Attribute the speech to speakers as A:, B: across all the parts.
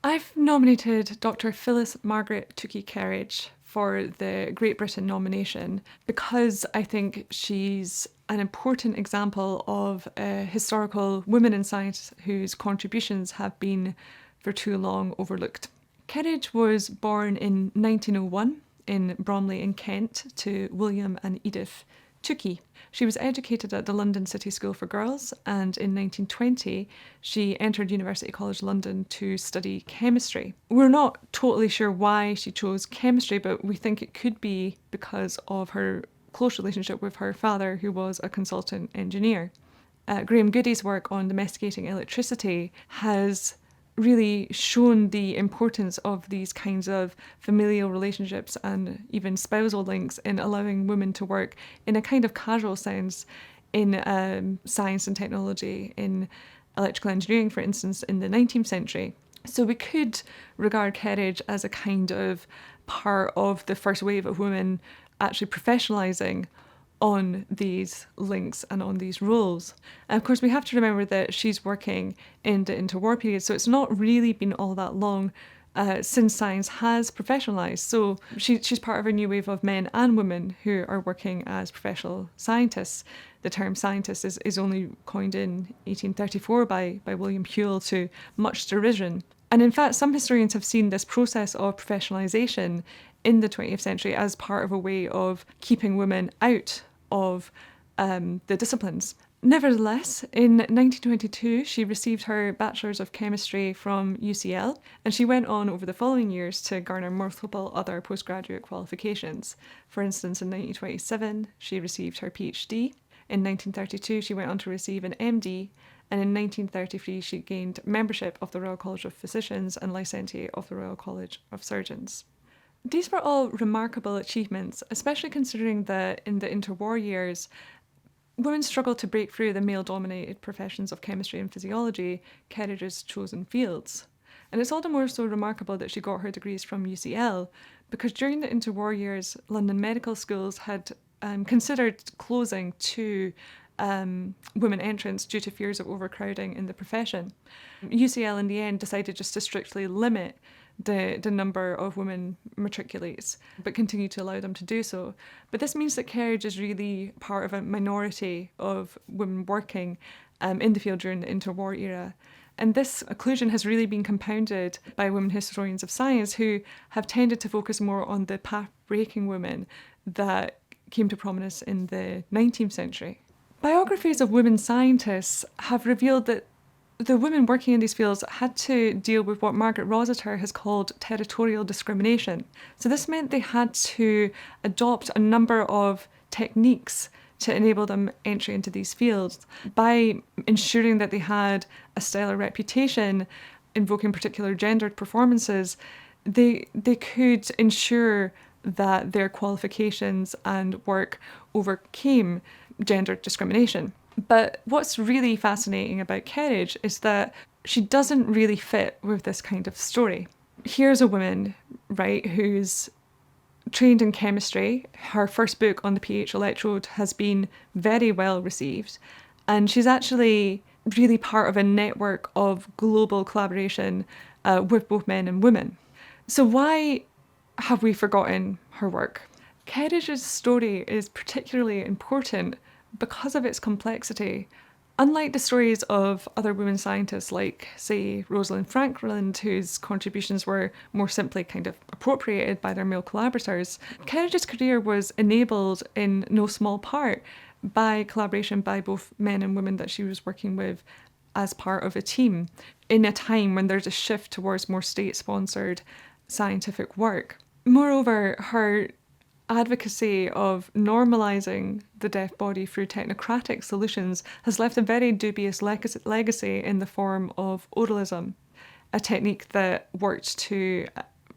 A: I've nominated Dr. Phyllis Margaret Tookey Kerridge for the Great Britain nomination because I think she's an important example of a historical woman in science whose contributions have been for too long overlooked. Kerridge was born in 1901 in Bromley in Kent to William and Edith Tookey. She was educated at the London City School for Girls, and in 1920 she entered University College London to study chemistry. We're not totally sure why she chose chemistry, but we think it could be because of her close relationship with her father, who was a consultant engineer. Graham Goody's work on domesticating electricity has really shown the importance of these kinds of familial relationships and even spousal links in allowing women to work in a kind of casual sense in science and technology, in electrical engineering, for instance, in the 19th century. So we could regard Kerridge as a kind of part of the first wave of women actually professionalising on these links and on these roles. And of course, we have to remember that she's working in the interwar period, so it's not really been all that long since science has professionalised. So she's part of a new wave of men and women who are working as professional scientists. The term scientist is only coined in 1834 by William Whewell to much derision. And in fact, some historians have seen this process of professionalisation in the 20th century as part of a way of keeping women out of the disciplines. Nevertheless, in 1922, she received her Bachelor's of Chemistry from UCL, and she went on over the following years to garner multiple other postgraduate qualifications. For instance, in 1927, she received her PhD. In 1932, she went on to receive an MD, and in 1933, she gained membership of the Royal College of Physicians and licentiate of the Royal College of Surgeons. These were all remarkable achievements, especially considering that in the interwar years, women struggled to break through the male-dominated professions of chemistry and physiology, Kerridge's chosen fields. And it's all the more so remarkable that she got her degrees from UCL, because during the interwar years, London medical schools had considered closing to women entrants due to fears of overcrowding in the profession. UCL in the end decided just to strictly limit the number of women matriculates, but continue to allow them to do so. But this means that Kerridge is really part of a minority of women working in the field during the interwar era. And this occlusion has really been compounded by women historians of science who have tended to focus more on the path-breaking women that came to prominence in the 19th century. Biographies of women scientists have revealed that the women working in these fields had to deal with what Margaret Rossiter has called territorial discrimination. So this meant they had to adopt a number of techniques to enable them entry into these fields by ensuring that they had a stellar reputation, invoking particular gendered performances. They could ensure that their qualifications and work overcame gender discrimination. But what's really fascinating about Kerridge is that she doesn't really fit with this kind of story. Here's a woman, right, who's trained in chemistry. Her first book on the pH electrode has been very well received, and she's actually really part of a network of global collaboration with both men and women. So why have we forgotten her work? Kerridge's story is particularly important because of its complexity. Unlike the stories of other women scientists like, say, Rosalind Franklin, whose contributions were more simply kind of appropriated by their male collaborators, Kerridge's career was enabled in no small part by collaboration by both men and women that she was working with as part of a team in a time when there's a shift towards more state-sponsored scientific work. Moreover, her advocacy of normalising the deaf body through technocratic solutions has left a very dubious legacy in the form of oralism, a technique that worked to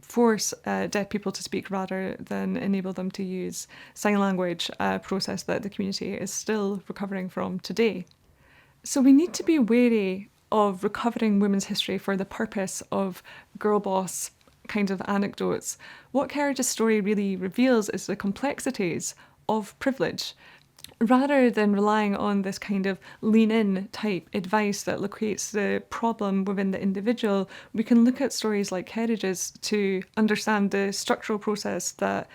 A: force deaf people to speak rather than enable them to use sign language, a process that the community is still recovering from today. So we need to be wary of recovering women's history for the purpose of girl boss kind of anecdotes. What Kerridge's story really reveals is the complexities of privilege. Rather than relying on this kind of lean-in type advice that locates the problem within the individual, we can look at stories like Kerridge's to understand the structural process that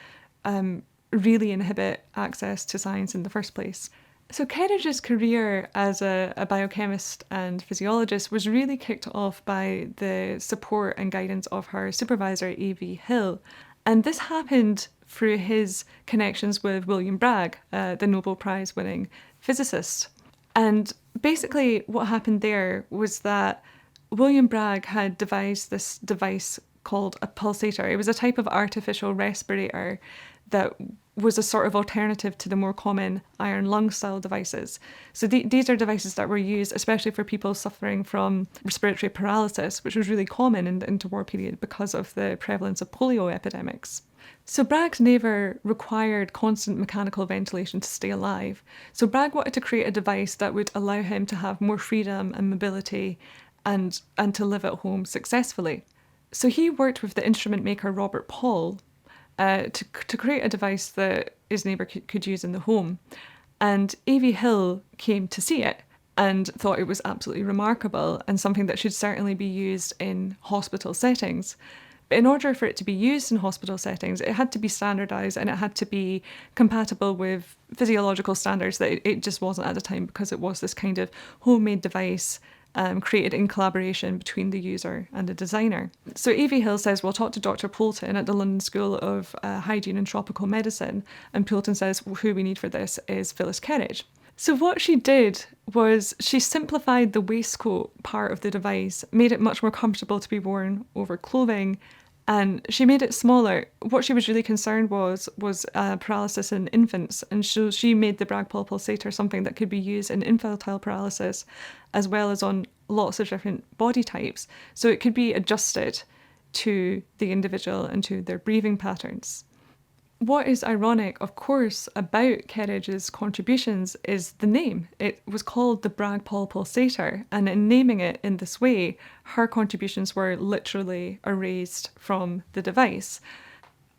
A: really inhibit access to science in the first place. So Kerridge's career as a biochemist and physiologist was really kicked off by the support and guidance of her supervisor, A.V. Hill. And this happened through his connections with William Bragg, the Nobel Prize winning physicist. And basically what happened there was that William Bragg had devised this device called a pulsator. It was a type of artificial respirator that was a sort of alternative to the more common iron lung style devices. So these are devices that were used especially for people suffering from respiratory paralysis, which was really common in the interwar period because of the prevalence of polio epidemics. So Bragg's neighbour required constant mechanical ventilation to stay alive. So Bragg wanted to create a device that would allow him to have more freedom and mobility and to live at home successfully. So he worked with the instrument maker Robert Paul to create a device that his neighbour could use in the home. And A.V. Hill came to see it and thought it was absolutely remarkable and something that should certainly be used in hospital settings. But in order for it to be used in hospital settings, it had to be standardised and it had to be compatible with physiological standards that it just wasn't at the time, because it was this kind of homemade device created in collaboration between the user and the designer. So A.V. Hill says, well, talk to Dr. Poulton at the London School of Hygiene and Tropical Medicine. And Poulton says, well, who we need for this is Phyllis Kerridge. So what she did was she simplified the waistcoat part of the device, made it much more comfortable to be worn over clothing, and she made it smaller. What she was really concerned was paralysis in infants, and so she made the Bragg-Paul pulsator something that could be used in infantile paralysis as well as on lots of different body types. So it could be adjusted to the individual and to their breathing patterns. What is ironic, of course, about Kerridge's contributions is the name. It was called the Bragg-Paul pulsator, and in naming it in this way, her contributions were literally erased from the device.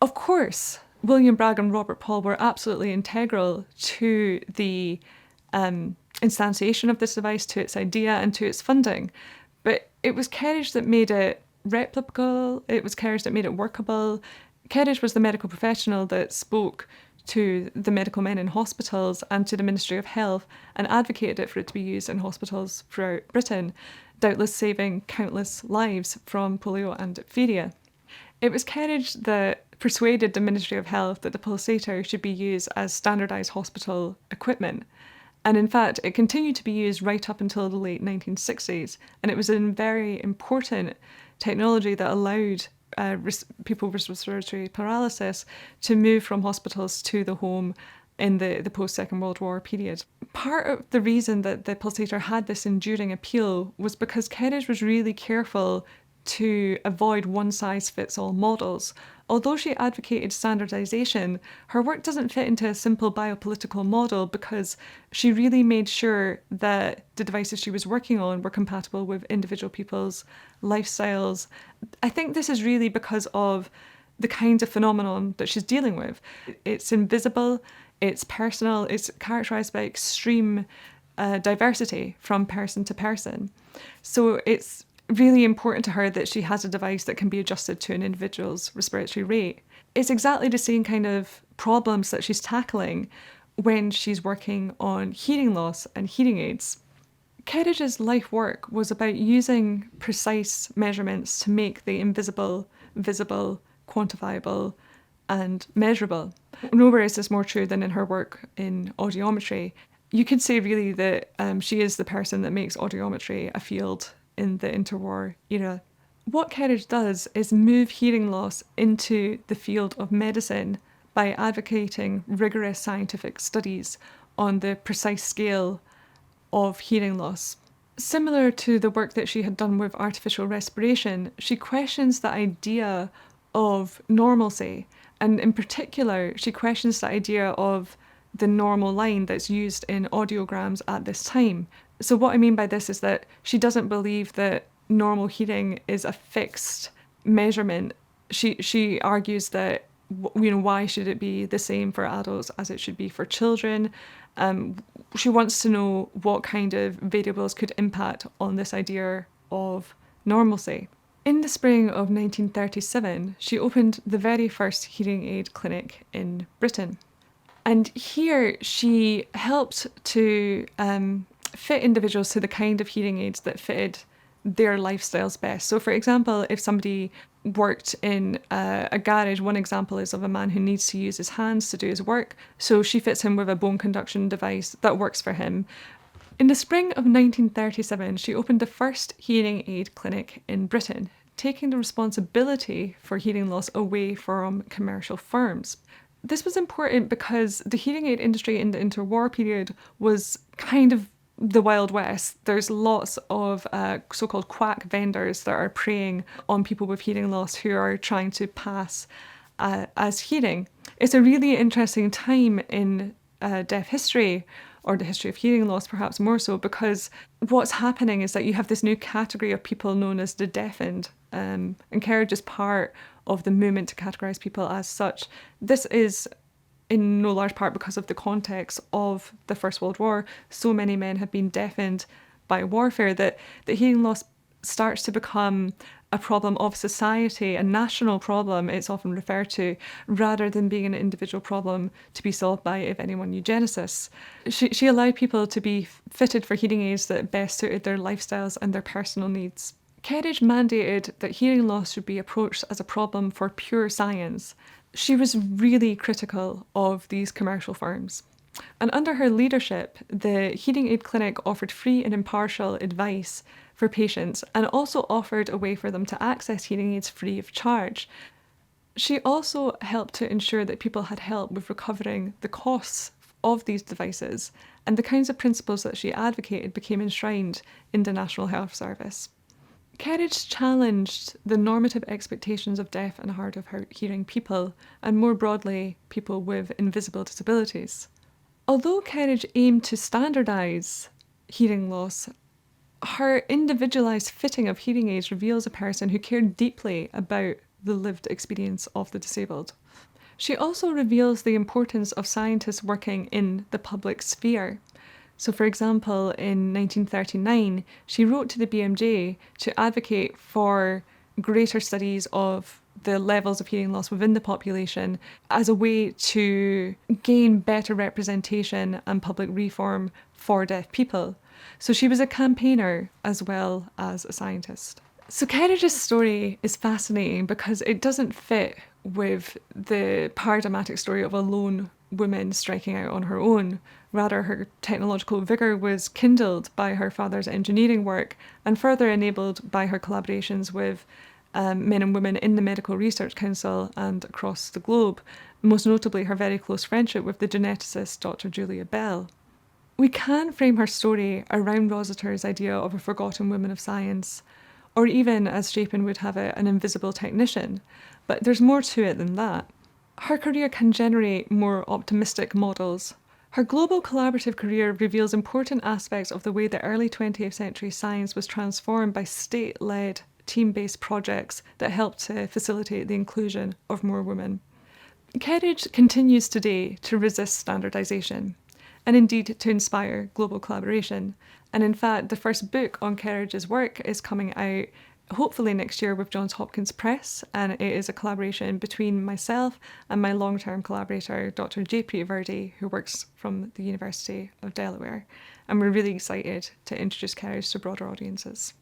A: Of course, William Bragg and Robert Paul were absolutely integral to the instantiation of this device, to its idea and to its funding, but it was Kerridge that made it replicable, it was Kerridge that made it workable. Kerridge was the medical professional that spoke to the medical men in hospitals and to the Ministry of Health and advocated for it to be used in hospitals throughout Britain, doubtless saving countless lives from polio and diphtheria. It was Kerridge that persuaded the Ministry of Health that the pulsator should be used as standardised hospital equipment. And in fact, it continued to be used right up until the late 1960s, and it was a very important technology that allowed people with respiratory paralysis to move from hospitals to the home in the post-Second World War period. Part of the reason that the pulsator had this enduring appeal was because Kerridge was really careful to avoid one-size-fits-all models. Although she advocated standardisation, her work doesn't fit into a simple biopolitical model because she really made sure that the devices she was working on were compatible with individual people's lifestyles. I think this is really because of the kind of phenomenon that she's dealing with. It's invisible, it's personal, it's characterised by extreme diversity from person to person. So it's really important to her that she has a device that can be adjusted to an individual's respiratory rate. It's exactly the same kind of problems that she's tackling when she's working on hearing loss and hearing aids. Kerridge's life work was about using precise measurements to make the invisible visible, quantifiable, and measurable. Nowhere is this more true than in her work in audiometry. You could say really that she is the person that makes audiometry a field in the interwar era. What Kerridge does is move hearing loss into the field of medicine by advocating rigorous scientific studies on the precise scale of hearing loss. Similar to the work that she had done with artificial respiration, she questions the idea of normalcy, and in particular, she questions the idea of the normal line that's used in audiograms at this time. So what I mean by this is that she doesn't believe that normal hearing is a fixed measurement. She argues that why should it be the same for adults as it should be for children? She wants to know what kind of variables could impact on this idea of normalcy. In the spring of 1937, she opened the very first hearing aid clinic in Britain. And here she helped to fit individuals to the kind of hearing aids that fitted their lifestyles best. So, for example, if somebody worked in a garage, one example is of a man who needs to use his hands to do his work. So she fits him with a bone conduction device that works for him. In the spring of 1937, she opened the first hearing aid clinic in Britain, taking the responsibility for hearing loss away from commercial firms. This was important because the hearing aid industry in the interwar period was kind of the Wild West. There's lots of so-called quack vendors that are preying on people with hearing loss who are trying to pass as hearing. It's a really interesting time in deaf history, or the history of hearing loss perhaps more so, because what's happening is that you have this new category of people known as the deafened, and Kerridge is part of the movement to categorise people as such. This is in no large part because of the context of the First World War. So many men have been deafened by warfare that hearing loss starts to become a problem of society, a national problem it's often referred to, rather than being an individual problem to be solved by, if anyone, eugenicists. She allowed people to be fitted for hearing aids that best suited their lifestyles and their personal needs. Kerridge mandated that hearing loss should be approached as a problem for pure science. She was really critical of these commercial firms. And under her leadership, the hearing aid clinic offered free and impartial advice for patients and also offered a way for them to access hearing aids free of charge. She also helped to ensure that people had help with recovering the costs of these devices, and the kinds of principles that she advocated became enshrined in the National Health Service. Kerridge challenged the normative expectations of deaf and hard of hearing people, and more broadly, people with invisible disabilities. Although Kerridge aimed to standardise hearing loss, her individualised fitting of hearing aids reveals a person who cared deeply about the lived experience of the disabled. She also reveals the importance of scientists working in the public sphere. So, for example, in 1939, she wrote to the BMJ to advocate for greater studies of the levels of hearing loss within the population as a way to gain better representation and public reform for deaf people. So she was a campaigner as well as a scientist. So Kerridge's story is fascinating because it doesn't fit with the paradigmatic story of a lone woman striking out on her own. Rather, her technological vigour was kindled by her father's engineering work and further enabled by her collaborations with men and women in the Medical Research Council and across the globe, most notably her very close friendship with the geneticist Dr. Julia Bell. We can frame her story around Rossiter's idea of a forgotten woman of science, or even, as Chapin would have it, an invisible technician, but there's more to it than that. Her career can generate more optimistic models. Her global collaborative career reveals important aspects of the way that early 20th century science was transformed by state-led, team-based projects that helped to facilitate the inclusion of more women. Kerridge continues today to resist standardisation, and indeed to inspire global collaboration. And in fact, the first book on Kerridge's work is coming out hopefully next year with Johns Hopkins Press, and it is a collaboration between myself and my long-term collaborator, Dr. J. Pretavirdi, who works from the University of Delaware. And we're really excited to introduce Kerridge to broader audiences.